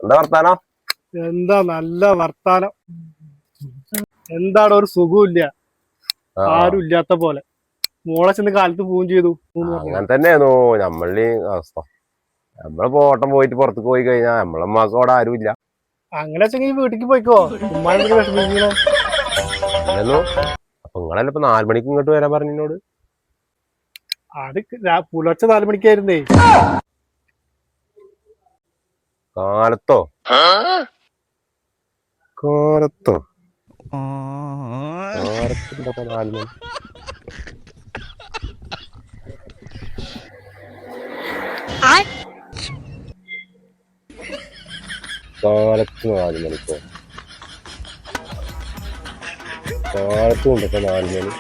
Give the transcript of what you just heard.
എന്താ വർത്താനോ? എന്താ നല്ല വർത്താനം. എന്താണ് ഒരു സുഖമില്ല, ആരും ഇല്ലാത്ത പോലെ. മോളെ ചെന്ന് കാലത്ത് പോവുകയും ചെയ്തു. അങ്ങനെ തന്നെയായിരുന്നു നമ്മളുടെ അവസ്ഥ. നമ്മളിപ്പോ ഓട്ടം പോയിട്ട് പുറത്തേക്ക് പോയി കഴിഞ്ഞാൽ നമ്മളമ്മക്ക് അവിടെ ആരും ഇല്ല. അങ്ങനെ വെച്ചെങ്കിൽ വീട്ടിക്ക് പോയിക്കോ. ഉമ്മാനെ വിഷമിക്കണോ? അല്ലെന്നോ അപ്പൊ നിങ്ങളല്ല ഇപ്പൊ 4 മണിക്ക് ഇങ്ങോട്ട് വരാൻ പറഞ്ഞോട്. അത് പുലർച്ചെ 4 മണിക്കായിരുന്നേ. കാലത്തോ? കാലത്തോ? കാലത്തുണ്ടപ്പോ 4 മണി. കാലത്ത് 4 മണിക്കോ? കാലത്തും ഉണ്ടപ്പോ 4 മണി.